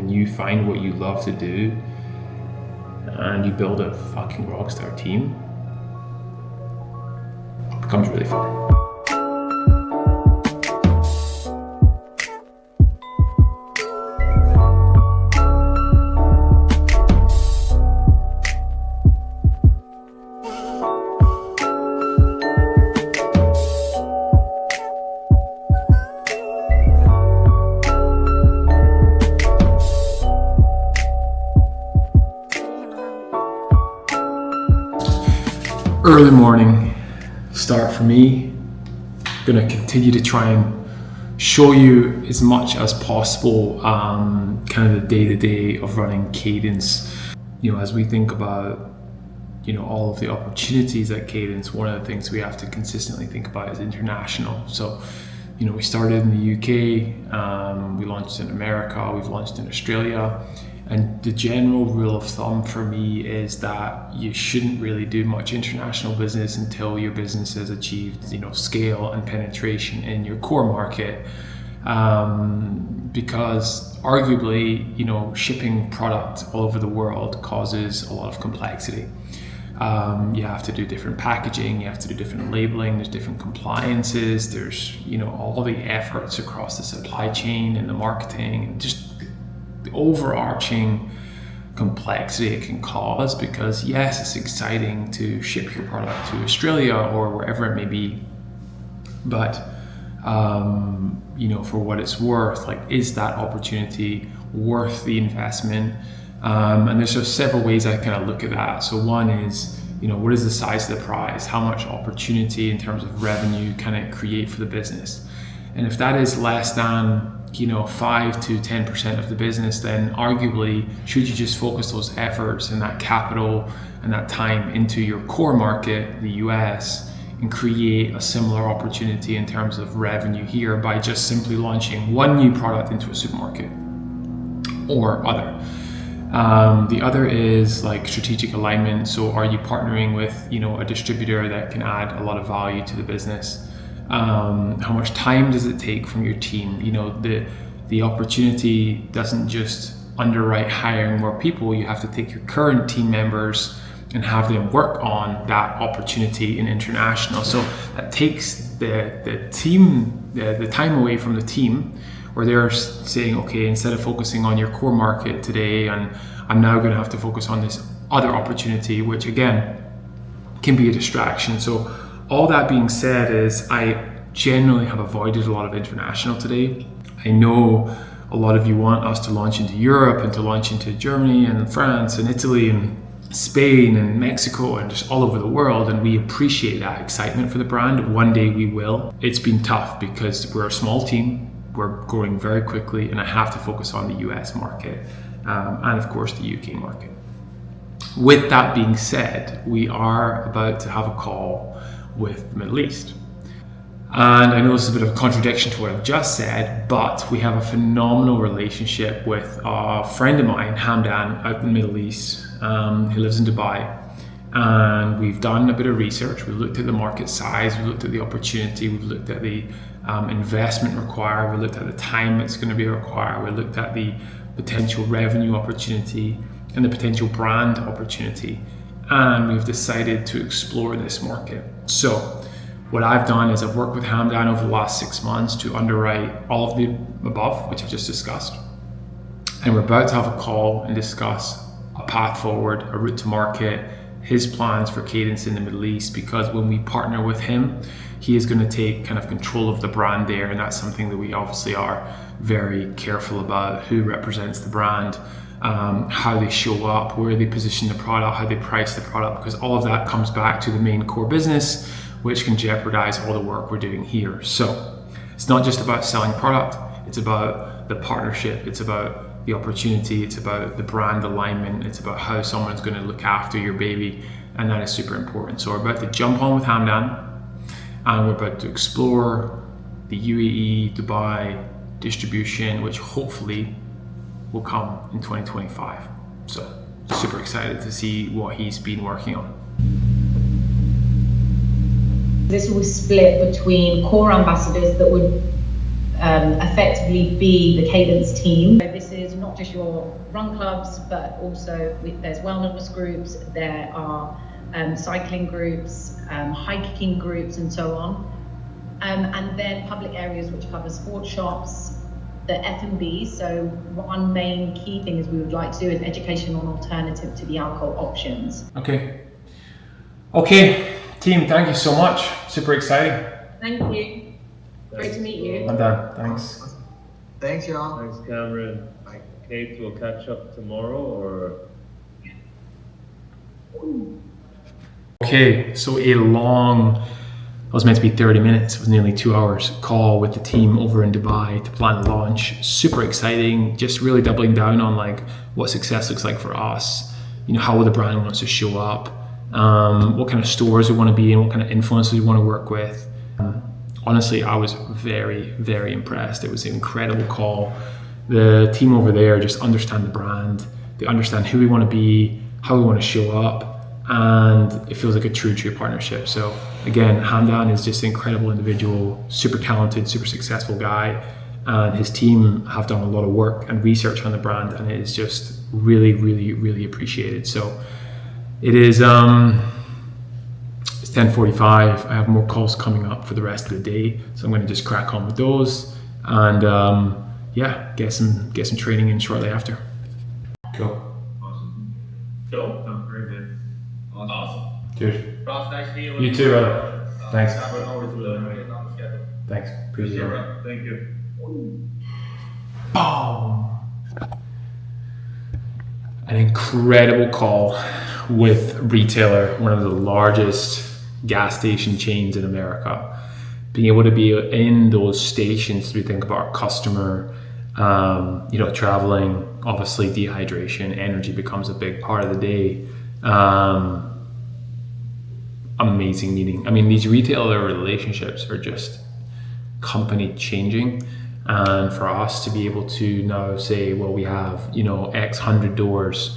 and you find what you love to do and you build a fucking rockstar team, it becomes really fun. Early morning start for me. Gonna continue to try and show you as much as possible kind of the day-to-day of running Cadence. As we think about all of the opportunities at Cadence, one of the things we have to consistently think about is international. So we started in the UK, we launched in America, we've launched in Australia. And the general rule of thumb for me is that you shouldn't really do much international business until your business has achieved, scale and penetration in your core market. Because arguably, shipping product all over the world causes a lot of complexity. You have to do different packaging, you have to do different labeling, there's different compliances, there's, all the efforts across the supply chain and the marketing and just the overarching complexity it can cause, because yes, it's exciting to ship your product to Australia or wherever it may be, but for what it's worth, is that opportunity worth the investment? And there's just several ways I kind of look at that. So one is, what is the size of the prize? How much opportunity in terms of revenue can it create for the business? And if that is less than 5 to 10% of the business, then arguably should you just focus those efforts and that capital and that time into your core market, the US, and create a similar opportunity in terms of revenue here by just simply launching one new product into a supermarket or other. The other is strategic alignment. So are you partnering with a distributor that can add a lot of value to the business? How much time does it take from your team? The opportunity doesn't just underwrite hiring more people. You have to take your current team members and have them work on that opportunity in international. So that takes the team, the time away from the team, where they're saying, okay, instead of focusing on your core market today, and I'm now going to have to focus on this other opportunity, which again can be a distraction. So all that being said is I generally have avoided a lot of international today. I know a lot of you want us to launch into Europe and to launch into Germany and France and Italy and Spain and Mexico and just all over the world, and we appreciate that excitement for the brand. One day we will. It's been tough because we're a small team, we're growing very quickly, and I have to focus on the US market and of course the UK market. With that being said, we are about to have a call with the Middle East. And I know this is a bit of a contradiction to what I've just said, but we have a phenomenal relationship with a friend of mine, Hamdan, out in the Middle East, who lives in Dubai. And we've done a bit of research. We've looked at the market size, we've looked at the opportunity, we've looked at the investment required, we looked at the time it's going to be required, we looked at the potential revenue opportunity and the potential brand opportunity. And we've decided to explore this market. So what I've done is I've worked with Hamdan over the last 6 months to underwrite all of the above, which I just discussed. And we're about to have a call and discuss a path forward, a route to market, his plans for Cadence in the Middle East, because when we partner with him, he is going to take kind of control of the brand there. And that's something that we obviously are very careful about: who represents the brand, how they show up, where they position the product, how they price the product, because all of that comes back to the main core business, which can jeopardize all the work we're doing here. So it's not just about selling product, it's about the partnership, it's about the opportunity, it's about the brand alignment, it's about how someone's going to look after your baby, and that is super important. So we're about to jump on with Hamdan, and we're about to explore the UAE, Dubai distribution, which hopefully will come in 2025. So super excited to see what he's been working on. This will split between core ambassadors that would effectively be the Cadence team. This is not not just your run clubs, but also there's wellness groups, there are cycling groups, hiking groups, and so on. And then public areas which cover sports shops, the F&B. So one main key thing is we would like to do is education on alternative to the alcohol options. Okay, team, thank you so much. Super exciting. Thank you. Great to meet you. I'm done. Thanks. Thanks, y'all. Thanks, Cameron. Kate, we'll catch up tomorrow, or? Okay, so a long, it was meant to be 30 minutes, it was nearly 2 hours call with the team over in Dubai to plan the launch. Super exciting, just really doubling down on like what success looks like for us, you know, how the brand wants to show up, what kind of stores we want to be in, what kind of influencers we want to work with. Honestly, I was very, very impressed. It was an incredible call. The team over there just understand the brand, they understand who we want to be, how we want to show up, and it feels like a true partnership. So again, Hamdan is just an incredible individual, super talented, super successful guy, and his team have done a lot of work and research on the brand, and it is just really, really, really appreciated. So it is it's 10:45. I have more calls coming up for the rest of the day, so I'm going to just crack on with those, and yeah, get some training in shortly after. Cool. Awesome. Cool. Sounds very good. Awesome. Cheers. Ross, nice meeting you. You too, brother. Thanks. Getting on the schedule. Thanks. Appreciate it. Thank you. Boom. An incredible call with a retailer, one of the largest gas station chains in America. Being able to be in those stations, we think about our customer, you know, traveling, obviously dehydration, energy becomes a big part of the day. Amazing meeting. I mean, these retailer relationships are just company changing. And for us to be able to now say, well, we have, you know, X 100 doors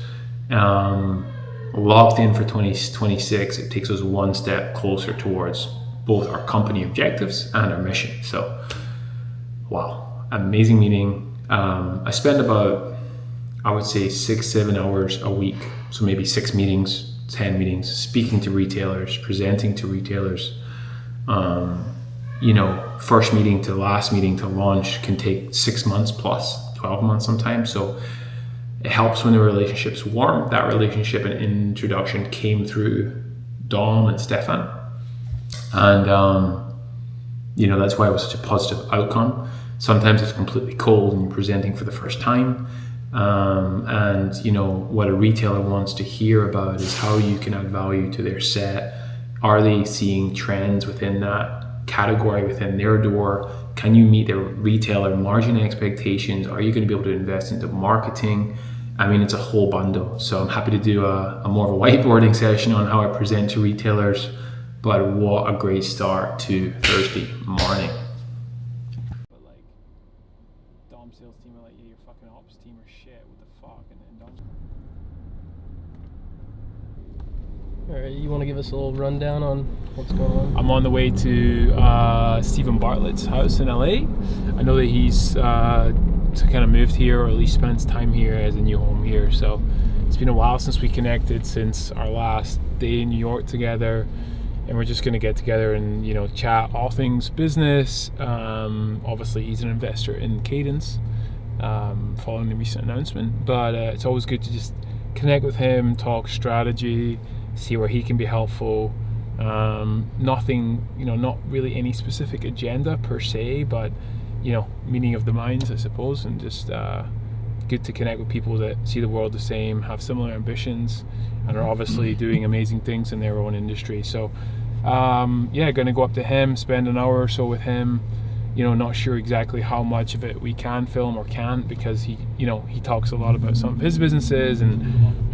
locked in for 2026, it takes us one step closer towards both our company objectives and our mission. So, wow, amazing meeting. I spend about, I would say 6-7 hours a week. So maybe 6 meetings, 10 meetings, speaking to retailers, presenting to retailers. You know, first meeting to last meeting to launch can take 6 months plus, 12 months sometimes. So it helps when the relationship's warm. That relationship and introduction came through Dom and Stefan. And, you know, that's why it was such a positive outcome. Sometimes it's completely cold and presenting for the first time. And, you know, what a retailer wants to hear about is how you can add value to their set. Are they seeing trends within that category within their door? Can you meet their retailer margin expectations? Are you going to be able to invest into marketing? I mean, it's a whole bundle. So I'm happy to do a more of a whiteboarding session on how I present to retailers, but what a great start to Thursday morning. But like, Dom sales team are like, yeah, your fucking ops team are shit, what the fuck? And Dom's... Alright, you want to give us a little rundown on what's going on? I'm on the way to Stephen Bartlett's house in LA. I know that he's kind of moved here, or at least spends time here as a new home here. So it's been a while since we connected, since our last day in New York together. And we're just going to get together and, you know, chat all things business. Obviously, he's an investor in Cadence, following the recent announcement. But it's always good to just connect with him, talk strategy, see where he can be helpful. Nothing, you know, not really any specific agenda per se, but, you know, meeting of the minds, I suppose, and just good to connect with people that see the world the same, have similar ambitions, and are obviously doing amazing things in their own industry. So, yeah, going to go up to him, spend an hour or so with him. You know, not sure exactly how much of it we can film or can't, because he, you know, he talks a lot about some of his businesses and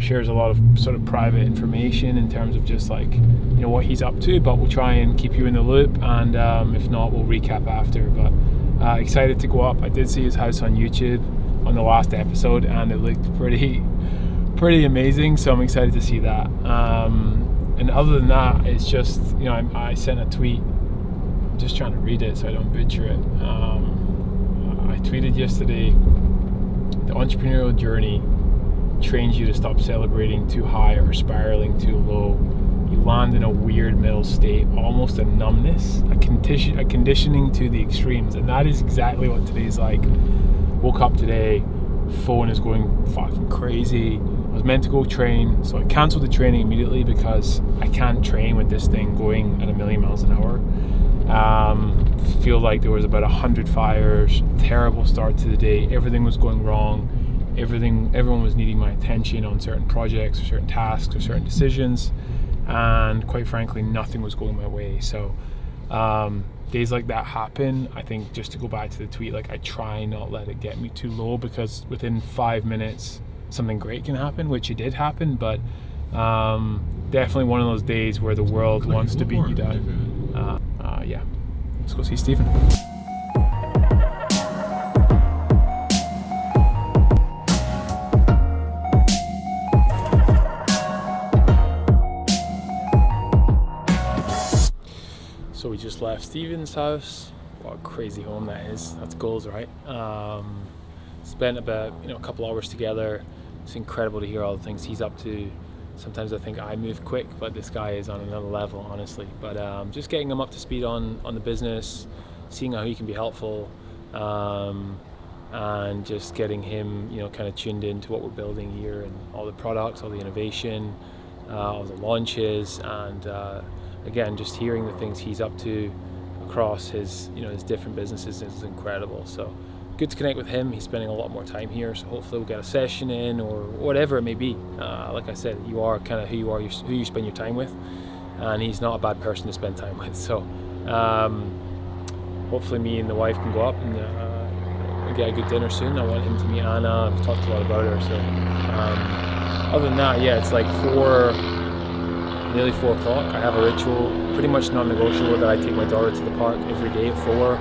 shares a lot of sort of private information in terms of just like, you know, what he's up to. But we'll try and keep you in the loop, and if not, we'll recap after. But excited to go up. I did see his house on YouTube on the last episode, and it looked pretty amazing. So I'm excited to see that. And other than that, it's just, you know, I sent a tweet. Just trying to read it so I don't butcher it. I tweeted yesterday the entrepreneurial journey trains you to stop celebrating too high or spiraling too low. You land in a weird middle state, almost a numbness, a conditioning to the extremes, and that is exactly what today's like. Woke up today, phone is going fucking crazy. I was meant to go train, so I cancelled the training immediately because I can't train with this thing going at 1,000,000 miles an hour. Feel like there was about 100 fires, terrible start to the day, everything was going wrong, everyone was needing my attention on certain projects or certain tasks or certain decisions, and quite frankly nothing was going my way. So days like that happen. I think, just to go back to the tweet, like, I try not let it get me too low, because within 5 minutes something great can happen, which it did happen, but definitely one of those days where the world wants to beat you down. Yeah, let's go see Stephen. So we just left Stephen's house. What a crazy home that is. That's goals, right? Spent about a couple hours together. It's incredible to hear all the things he's up to. Sometimes I think I move quick, but this guy is on another level, honestly. But just getting him up to speed on the business, seeing how he can be helpful, and just getting him, kind of tuned into what we're building here, and all the products, all the innovation, all the launches, and again, just hearing the things he's up to across his different businesses is incredible. So good to connect with him. He's spending a lot more time here, so hopefully we'll get a session in, or whatever it may be. Like I said, you are kind of who you are, who you spend your time with, and he's not a bad person to spend time with. So hopefully me and the wife can go up and get a good dinner soon. I want him to meet Anna. I've talked a lot about her. So other than that, yeah, it's like nearly 4 o'clock. I have a ritual, pretty much non-negotiable, that I take my daughter to the park every day at 4.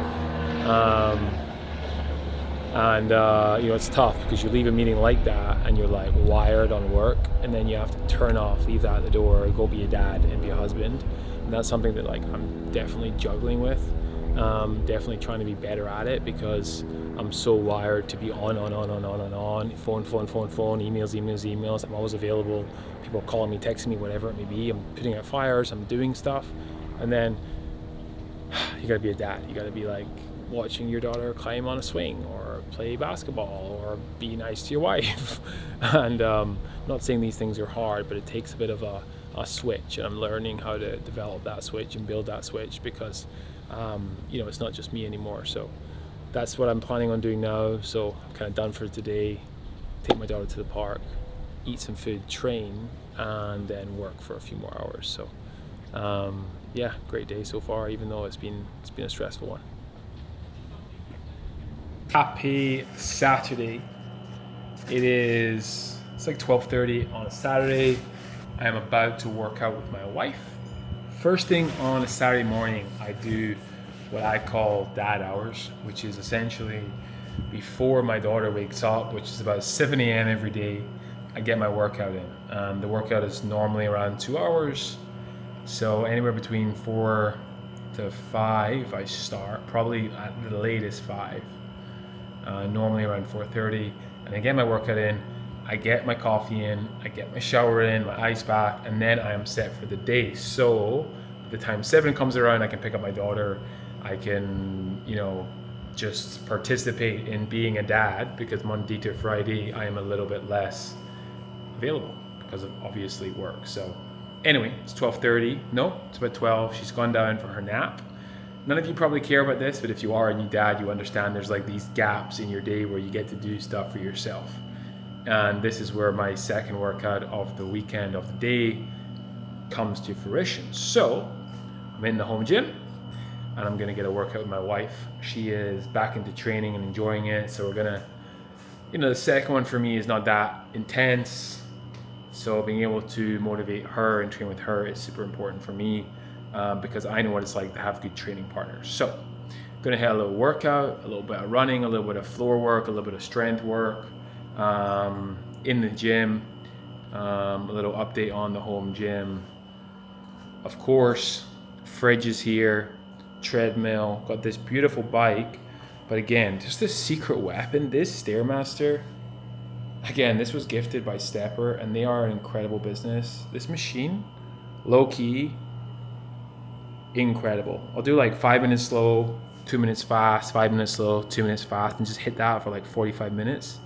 It's tough, because you leave a meeting like that and you're like wired on work, and then you have to turn off, leave that at the door, go be a dad and be a husband. And that's something that, like, I'm definitely juggling with. Definitely trying to be better at it, because I'm so wired to be on, phone, emails. I'm always available. People are calling me, texting me, whatever it may be. I'm putting out fires, I'm doing stuff. And then you gotta be a dad. You gotta be like watching your daughter climb on a swing, or play basketball, or be nice to your wife. And not saying these things are hard, but it takes a bit of a switch, and I'm learning how to develop that switch and build that switch, because it's not just me anymore. So that's what I'm planning on doing now. So I'm kind of done for today. Take my daughter to the park, eat some food, train, and then work for a few more hours. So yeah, great day so far, even though it's been a stressful one. Happy Saturday. It's like 12:30 on a Saturday. I am about to work out with my wife. First thing on a Saturday morning, I do what I call dad hours, which is essentially before my daughter wakes up, which is about 7 a.m. every day. I get my workout in. The workout is normally around 2 hours. So anywhere between 4 to 5 I start, probably at the latest 5. Normally around 4:30, and I get my workout in, I get my coffee in, I get my shower in, my ice bath, and then I am set for the day. So by the time 7 comes around, I can pick up my daughter. I can, just participate in being a dad, because Monday to Friday I am a little bit less available because of obviously work. So anyway, it's 12:30. No, it's about 12. She's gone down for her nap. None of you probably care about this, but if you are a new dad, you understand there's like these gaps in your day where you get to do stuff for yourself. And this is where my second workout of the weekend, of the day, comes to fruition. So I'm in the home gym, and I'm gonna get a workout with my wife. She is back into training and enjoying it. So we're gonna, the second one for me is not that intense. So being able to motivate her and train with her is super important for me. Because I know what it's like to have good training partners. So I'm gonna have a little workout, a little bit of running, a little bit of floor work, a little bit of strength work in the gym, a little update on the home gym. Of course, fridge is here, treadmill, got this beautiful bike, but again, just this secret weapon, this Stairmaster Again, this was gifted by Stepper, and they are an incredible business. This machine, low key, incredible. I'll do like 5 minutes slow, 2 minutes fast, 5 minutes slow, 2 minutes fast, and just hit that for like 45 minutes.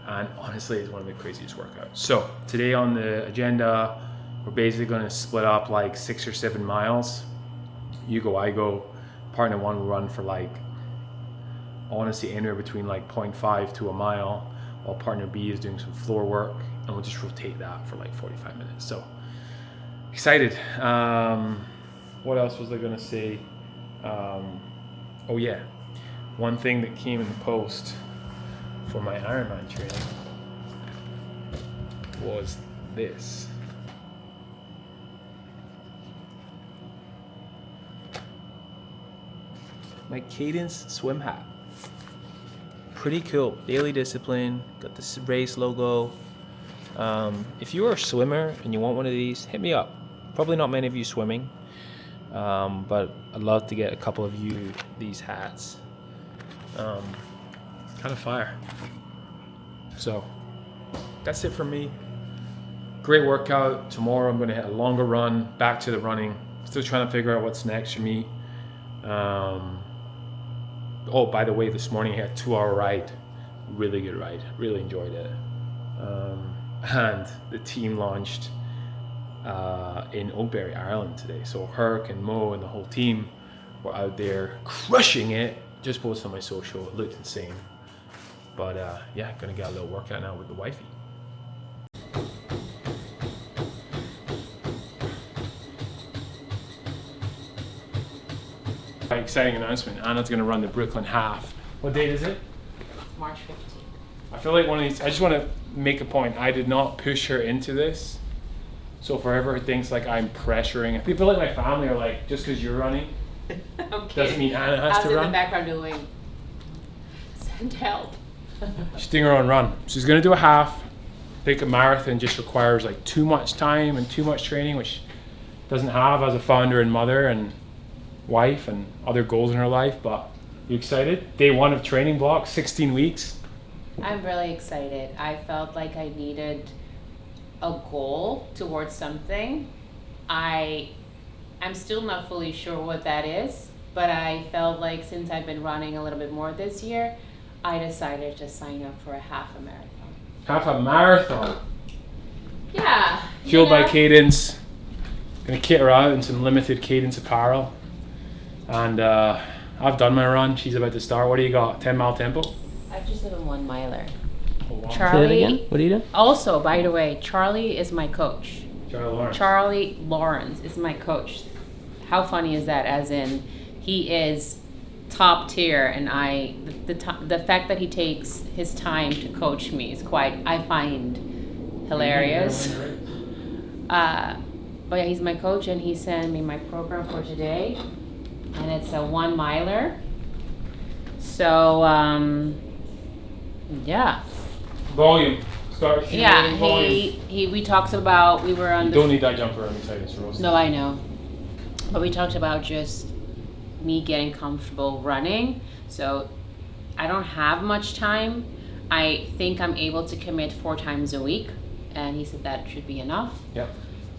And honestly, it's one of the craziest workouts. So today on the agenda, we're basically going to split up like 6 or 7 miles. You go, I go. Partner one will run for like, I want to say anywhere between like 0.5 to a mile, while partner B is doing some floor work, and we'll just rotate that for like 45 minutes. So excited. What else was I going to say? Oh yeah, one thing that came in the post for my Ironman training was this. My Cadence swim hat. Pretty cool. Daily Discipline. Got this race logo. If you are a swimmer and you want one of these, hit me up. Probably not many of you swimming, but I'd love to get a couple of you these hats. Kind of fire. So that's it for me. Great workout. Tomorrow I'm going to hit a longer run. Back to the running. Still trying to figure out what's next for me. Oh, by the way, this morning I had a 2-hour ride. Really good ride. Really enjoyed it. And the team launched in Oakbury, Ireland today. So Herc and Mo and the whole team were out there crushing it. Just posted on my social. It looked insane. But yeah, gonna get a little workout now with the wifey. Exciting announcement. Anna's going to run the Brooklyn Half. What date is it? March 15th. I feel like one of these, I just want to make a point. I did not push her into this. So if whoever thinks like I'm pressuring, people like my family are like, just because you're running, doesn't mean Anna has to in run. the background doing, send help. She's doing her own run. She's going to do a half. I think a marathon just requires like too much time and too much training, which doesn't have as a founder and mother and wife and other goals in her life. But you excited? Day 1 of training block, 16 weeks. I'm really excited. I felt like I needed a goal towards something. I'm still not fully sure what that is, but I felt like since I've been running a little bit more this year, I decided to sign up for a half a marathon. Half a marathon. Yeah. Fueled by Cadence. Gonna kit her out in some limited Cadence apparel. And I've done my run. She's about to start. What do you got? 10-mile tempo? I've just done a 1 miler. Oh, wow. Charlie. What do you do? Also, by the way, Charlie is my coach. Charlie Lawrence. Charlie Lawrence is my coach. How funny is that? As in, he is top tier, and the fact that he takes his time to coach me is quite, I find, hilarious. But yeah, he's my coach, and he sent me my program for today, and it's a 1 miler. So yeah. Volume. Start. Yeah, Volume. we talked about, we were on You don't need that jumper. I'm excited. It's roasting. No, I know. But we talked about just me getting comfortable running. So I don't have much time. I think I'm able to commit 4 times a week. And he said that should be enough. Yep.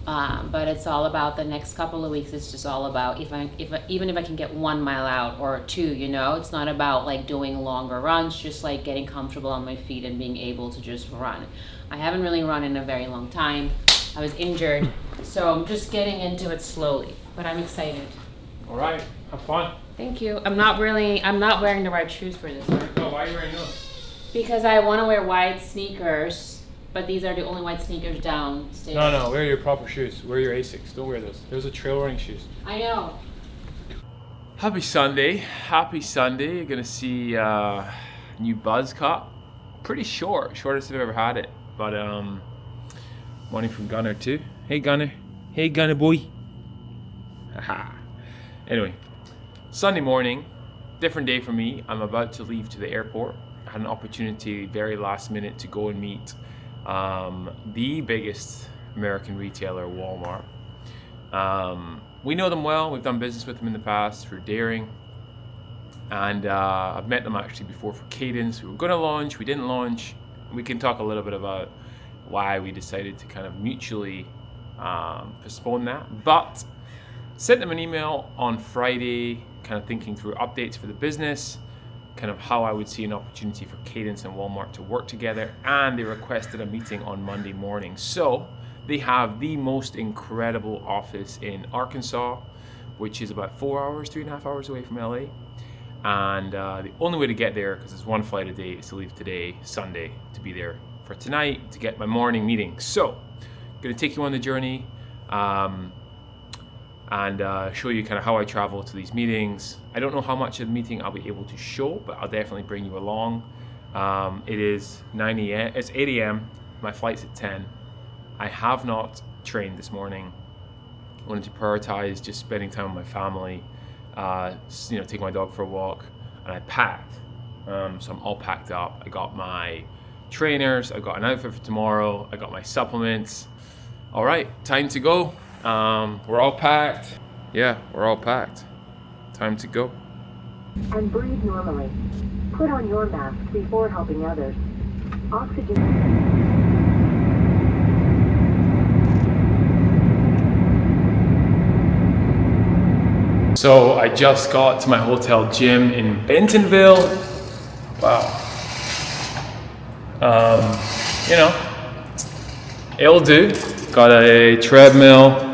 But it's all about the next couple of weeks. It's just all about even if I can get 1 mile out or 2, you know, it's not about like doing longer runs, just like getting comfortable on my feet and being able to just run. I haven't really run in a very long time. I was injured, so I'm just getting into it slowly, but I'm excited. All right. Have fun. Thank you. I'm not wearing the right shoes for this one. Oh, why are you wearing those? Because I want to wear white sneakers. But these are the only white sneakers downstairs. No, wear your proper shoes. Wear your Asics. Don't wear those. Those are trail running shoes. I know. Happy Sunday. Happy Sunday. You're going to see new buzz cut. Pretty short. Shortest I've ever had it. But money from Gunner too. Hey Gunner. Hey Gunner boy. Haha. Anyway, Sunday morning. Different day for me. I'm about to leave to the airport. I had an opportunity very last minute to go and meet the biggest American retailer, Walmart. We know them well. We've done business with them in the past through Daring, and I've met them actually before for Cadence. We were going to launch, we didn't launch, we can talk a little bit about why we decided to kind of mutually postpone that. But sent them an email on Friday, kind of thinking through updates for the business, kind of how I would see an opportunity for Cadence and Walmart to work together, and they requested a meeting on Monday morning. So they have the most incredible office in Arkansas, which is about 3.5 hours away from LA. And the only way to get there, because it's one flight a day, is to leave today, Sunday, to be there for tonight to get my morning meeting. So I'm gonna take you on the journey and show you kind of how I travel to these meetings. I don't know how much of the meeting I'll be able to show, but I'll definitely bring you along. It is 9 a.m. It's 8 a.m. My flight's at 10. I have not trained this morning. I wanted to prioritize just spending time with my family, take my dog for a walk, and I packed. So I'm all packed up. I got my trainers, I've got an outfit for tomorrow, I got my supplements. All right, time to go. We're all packed. Yeah, we're all packed. Time to go. And breathe normally. Put on your mask before helping others. Oxygen. So I just got to my hotel gym in Bentonville. Wow. It'll do. Got a treadmill.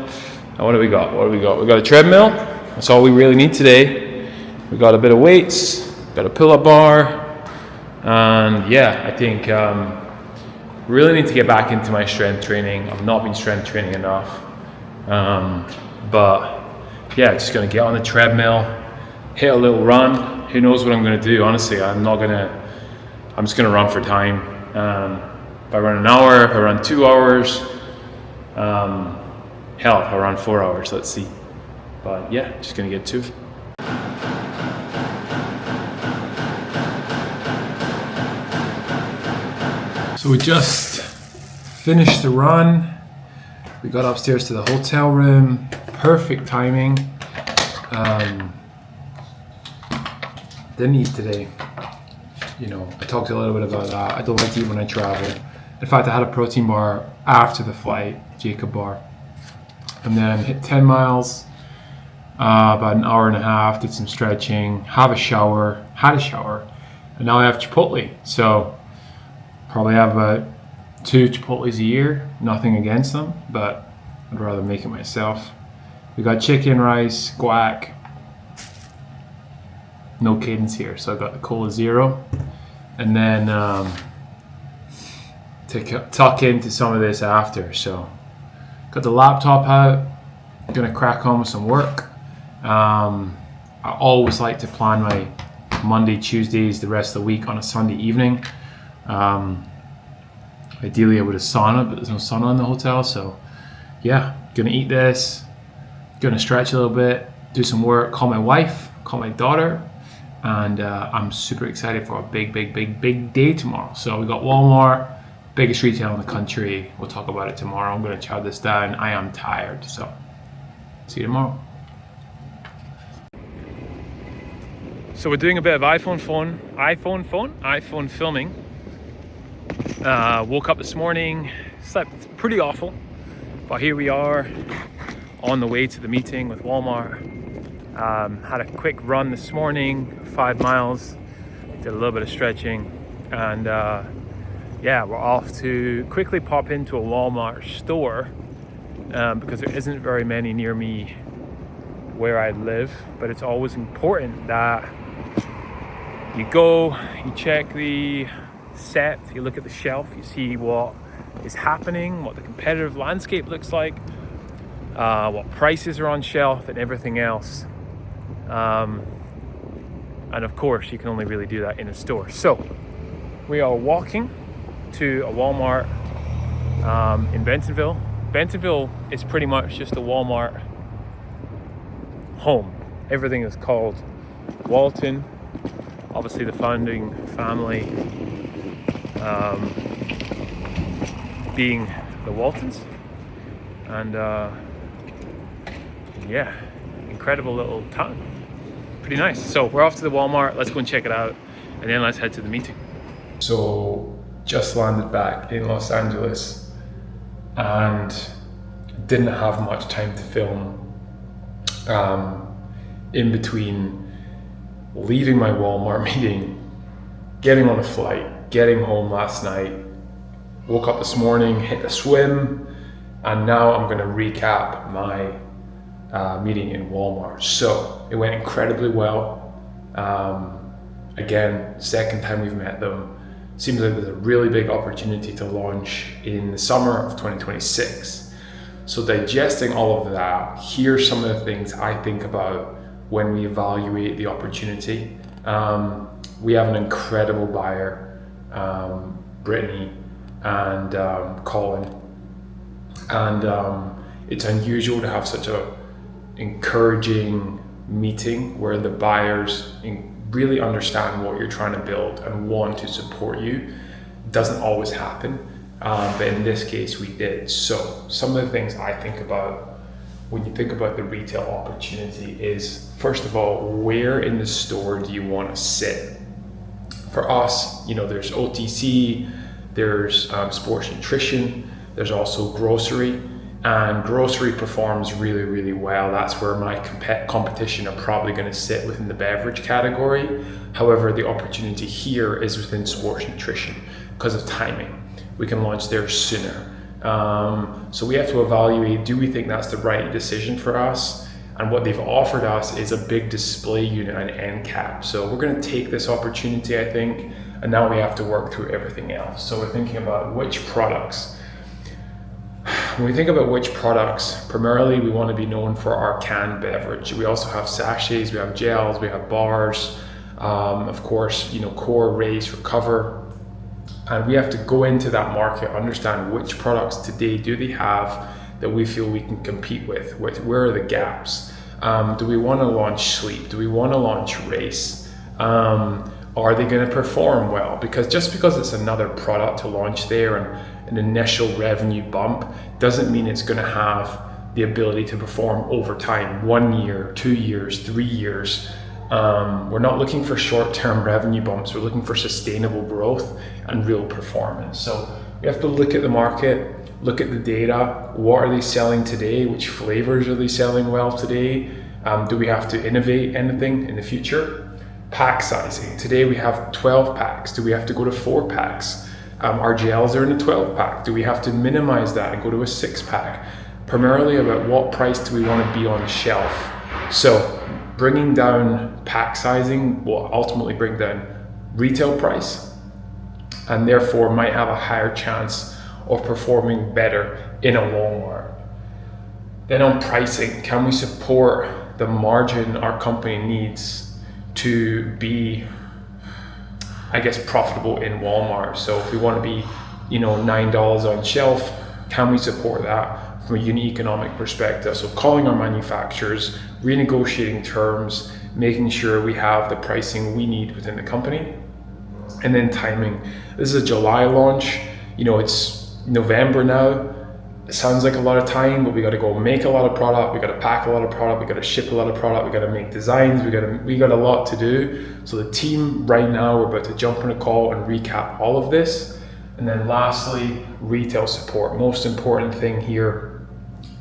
What do we got? We got a treadmill. That's all we really need today. We got a bit of weights, got a pull-up bar, and yeah, I think really need to get back into my strength training. I've not been strength training enough, but yeah, just gonna get on the treadmill, hit a little run. Who knows what I'm gonna do? Honestly, I'm just gonna run for time. If I run an hour, if I run 2 hours, hell, if I run 4 hours, let's see. But yeah, just gonna get to it. So we just finished the run. We got upstairs to the hotel room. Perfect timing. Didn't eat today. I talked a little bit about that. I don't like to eat when I travel. In fact, I had a protein bar after the flight, Jacob bar. And then hit 10 miles, about an hour and a half, did some stretching, had a shower, and now I have Chipotle. So probably have about 2 Chipotles a year. Nothing against them, but I'd rather make it myself. We got chicken, rice, guac. No Cadence here, so I got the Cola Zero. And then tuck into some of this after. So got the laptop out, gonna crack on with some work. I always like to plan my Monday, Tuesdays, the rest of the week on a Sunday evening. Ideally I would have sauna, but there's no sauna in the hotel, so yeah, gonna eat this, gonna stretch a little bit, do some work, call my wife, call my daughter, and I'm super excited for a big day tomorrow. So we got Walmart, biggest retail in the country. We'll talk about it tomorrow. I'm gonna chow this down. I am tired, so see you tomorrow. So we're doing a bit of iPhone filming. Woke up this morning, slept pretty awful, but here we are on the way to the meeting with Walmart. Had a quick run this morning, 5 miles, did a little bit of stretching, and yeah, we're off to quickly pop into a Walmart store because there isn't very many near me where I live, but it's always important that you go, you check the set, you look at the shelf, you see what is happening, what the competitive landscape looks like, what prices are on shelf and everything else. And of course, you can only really do that in a store. So we are walking to a Walmart in Bentonville. Bentonville is pretty much just a Walmart home. Everything is called Walton. Obviously the founding family being the Waltons. And yeah, incredible little town. Pretty nice. So we're off to the Walmart. Let's go and check it out, and then let's head to the meeting. So just landed back in Los Angeles and didn't have much time to film in between leaving my Walmart meeting, getting on a flight, getting home last night, woke up this morning, hit a swim, and now I'm going to recap my meeting in Walmart. So it went incredibly well. Again, second time we've met them. Seems like there's a really big opportunity to launch in the summer of 2026. So digesting all of that, here's some of the things I think about when we evaluate the opportunity. We have an incredible buyer, Brittany and Colin, and it's unusual to have such a encouraging meeting where the buyers really understand what you're trying to build and want to support you. It doesn't always happen, but in this case we did. So some of the things I think about when you think about the retail opportunity is, first of all, where in the store do you want to sit? For us, there's OTC, there's sports nutrition, there's also grocery, and grocery performs really, really well. That's where my competition are probably going to sit within the beverage category. However, the opportunity here is within sports nutrition because of timing. We can launch there sooner. So we have to evaluate, do we think that's the right decision for us? And what they've offered us is a big display unit and end cap. So we're going to take this opportunity, I think, and now we have to work through everything else. So we're thinking about which products. When we think about which products, primarily we want to be known for our canned beverage. We also have sachets, we have gels, we have bars, of course, core, raise, recover. And we have to go into that market, understand which products today do they have that we feel we can compete with. Where are the gaps? Do we want to launch sleep? Do we want to launch race? Are they going to perform well? Because just because it's another product to launch there and an initial revenue bump doesn't mean it's going to have the ability to perform over time, 1 year, 2 years, 3 years. We're not looking for short-term revenue bumps. We're looking for sustainable growth and real performance. So we have to look at the market, look at the data. What are they selling today? Which flavors are they selling well today? Do we have to innovate anything in the future? Pack sizing. Today we have 12 packs. Do we have to go to 4 packs? Our gels are in a 12 pack. Do we have to minimize that and go to a 6 pack? Primarily about what price do we want to be on shelf? So bringing down pack sizing will ultimately bring down retail price and therefore might have a higher chance of performing better in a Walmart. Then on pricing, can we support the margin our company needs to be, profitable in Walmart? So if we want to be, $9 on shelf, can we support that from a unit economic perspective? So calling our manufacturers, renegotiating terms, making sure we have the pricing we need within the company. And then timing. This is a July launch. It's November now. It sounds like a lot of time, but we got to go make a lot of product. We got to pack a lot of product. We got to ship a lot of product. We got to make designs. We got a lot to do. So the team right now, we're about to jump on a call and recap all of this. And then lastly, retail support. Most important thing here.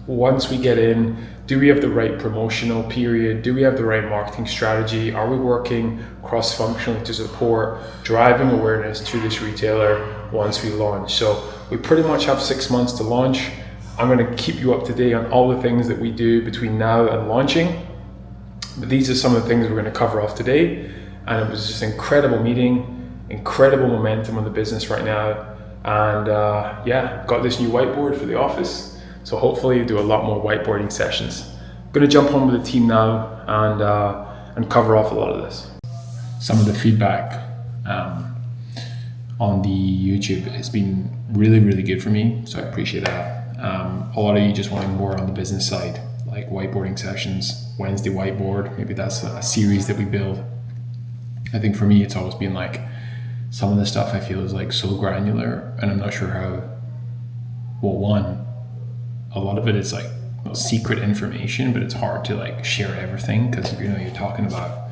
Once we get in, do we have the right promotional period? Do we have the right marketing strategy? Are we working cross-functionally to support driving awareness to this retailer once we launch? So we pretty much have 6 months to launch. I'm going to keep you up to date on all the things that we do between now and launching. But these are some of the things we're going to cover off today. And it was just an incredible meeting, incredible momentum on the business right now. And got this new whiteboard for the office. So hopefully do a lot more whiteboarding sessions. I'm going to jump on with the team now and cover off a lot of this. Some of the feedback on the YouTube has been really, really good for me. So I appreciate that. A lot of you just wanting more on the business side, like whiteboarding sessions, Wednesday whiteboard. Maybe that's a series that we build. I think for me, it's always been like some of the stuff I feel is like so granular, and I'm not sure how. A lot of it is like secret information, but it's hard to like share everything because you're talking about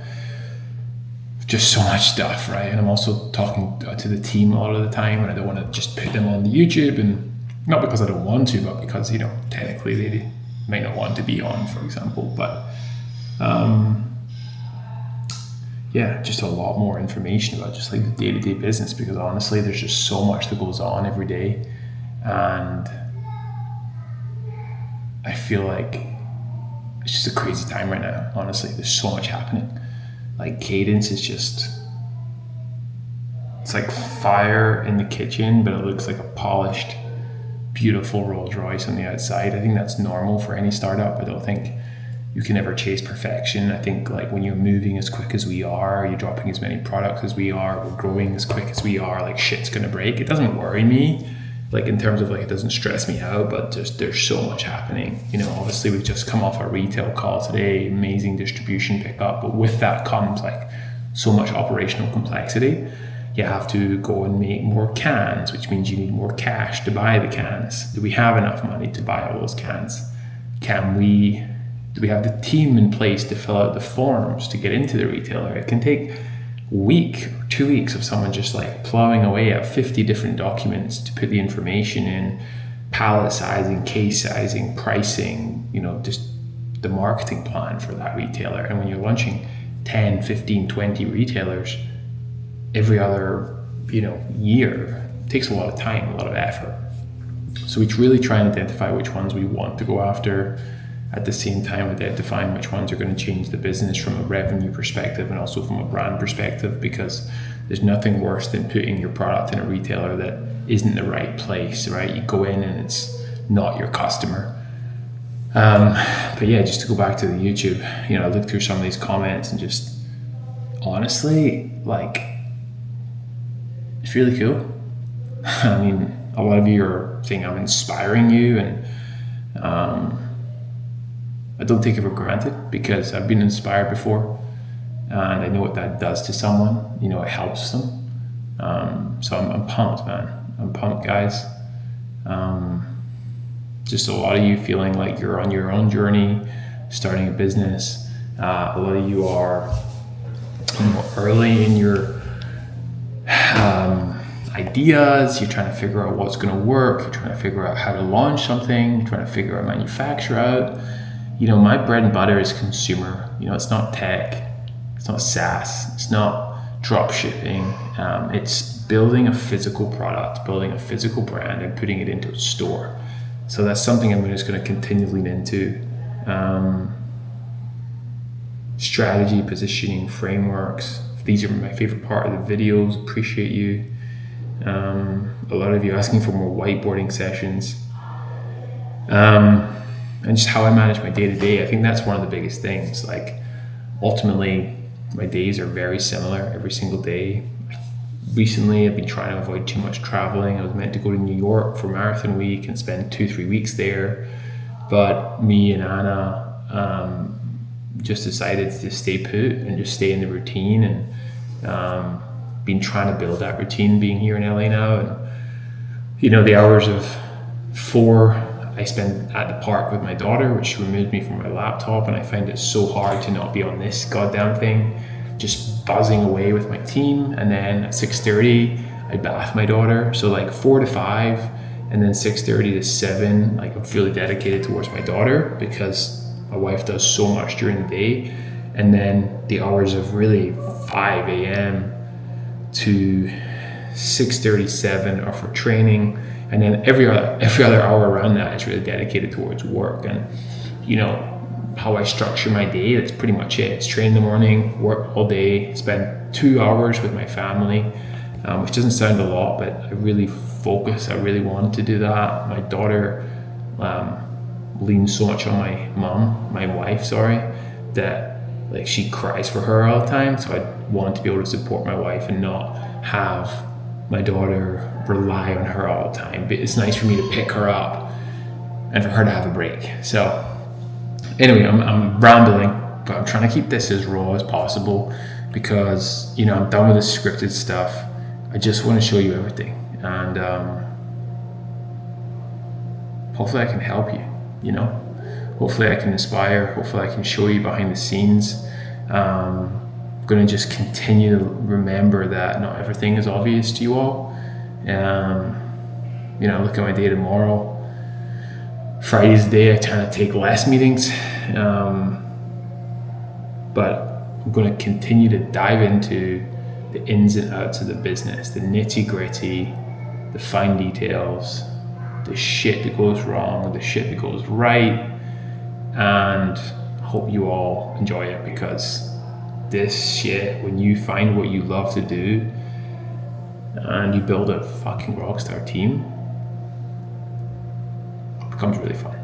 just so much stuff, right? And I'm also talking to the team a lot of the time, and I don't want to just put them on the YouTube, and not because I don't want to, but because, you know, technically they might not want to be on, for example. But yeah, just a lot more information about just like the day-to-day business, because honestly, there's just so much that goes on every day, and I feel like it's just a crazy time right now. Honestly, there's so much happening. Like Cadence is just, it's like fire in the kitchen, but it looks like a polished, beautiful Rolls Royce on the outside. I think that's normal for any startup. I don't think you can ever chase perfection. I think like when you're moving as quick as we are, you're dropping as many products as we are, we're growing as quick as we are, like shit's gonna break. It doesn't worry me, like in terms of like, it doesn't stress me out, but just there's so much happening. You know, obviously we've just come off our retail call today, amazing distribution pickup, but with that comes like so much operational complexity. You have to go and make more cans, which means you need more cash to buy the cans. Do we have enough money to buy all those cans? Do we have the team in place to fill out the forms to get into the retailer? It can take a week or 2 weeks of someone just like plowing away at 50 different documents to put the information in, pallet sizing, case sizing, pricing, you know, just the marketing plan for that retailer. And when you're launching 10, 15, 20 retailers every other, you know, year, it takes a lot of time, a lot of effort. So we really try and identify which ones we want to go after, at the same time identifying which ones are going to change the business from a revenue perspective and also from a brand perspective, because there's nothing worse than putting your product in a retailer that isn't the right place, right? You go in and it's not your customer. But yeah, just to go back to the YouTube, you know, I looked through some of these comments and just honestly, like, it's really cool. I mean, a lot of you are saying I'm inspiring you, and I don't take it for granted because I've been inspired before, and I know what that does to someone. You know, it helps them. So I'm pumped, man. I'm pumped, guys. Just a lot of you feeling like you're on your own journey, starting a business. A lot of you are, you know, early in your ideas. You're trying to figure out what's going to work. You're trying to figure out how to launch something. You're trying to figure out manufacture out. You know, my bread and butter is consumer. You know, it's not tech, it's not SaaS, it's not drop shipping. It's building a physical product, building a physical brand, and putting it into a store. So that's something I'm just going to continue to lean into. Strategy, positioning, frameworks. These are my favorite part of the videos. Appreciate you. A lot of you asking for more whiteboarding sessions. And just how I manage my day-to-day. I think that's one of the biggest things. Like, ultimately, my days are very similar every single day. Recently, I've been trying to avoid too much traveling. I was meant to go to New York for Marathon Week and spend 2-3 weeks there, but me and Anna just decided to stay put and just stay in the routine, and been trying to build that routine being here in LA now. And you know, the hours of 4 I spend at the park with my daughter, which removes me from my laptop, and I find it so hard to not be on this goddamn thing, just buzzing away with my team. And then at 6:30 I bath my daughter, so like 4 to 5, and then 6:30 to 7, like I'm fully dedicated towards my daughter because my wife does so much during the day. And then the hours of really 5 a.m. to 6:37 are for training, and then every other hour around that is really dedicated towards work. And you know how I structure my day, that's pretty much it. It's train in the morning, work all day, spend 2 hours with my family, which doesn't sound a lot, but I really focus. I really want to do that. My daughter leans so much on my wife, that like she cries for her all the time. So I want to be able to support my wife and not have my daughter rely on her all the time. But it's nice for me to pick her up and for her to have a break. So anyway, I'm rambling, but I'm trying to keep this as raw as possible because, you know, I'm done with the scripted stuff. I just want to show you everything, and hopefully I can help you, you know? Hopefully I can inspire, hopefully I can show you behind the scenes. going to just continue to remember that not everything is obvious to you all. Look at my day tomorrow. Friday's the day I try to take less meetings, but I'm going to continue to dive into the ins and outs of the business, the nitty gritty, the fine details, the shit that goes wrong, the shit that goes right, and hope you all enjoy it, because this shit, when you find what you love to do and you build a fucking rockstar team, it becomes really fun.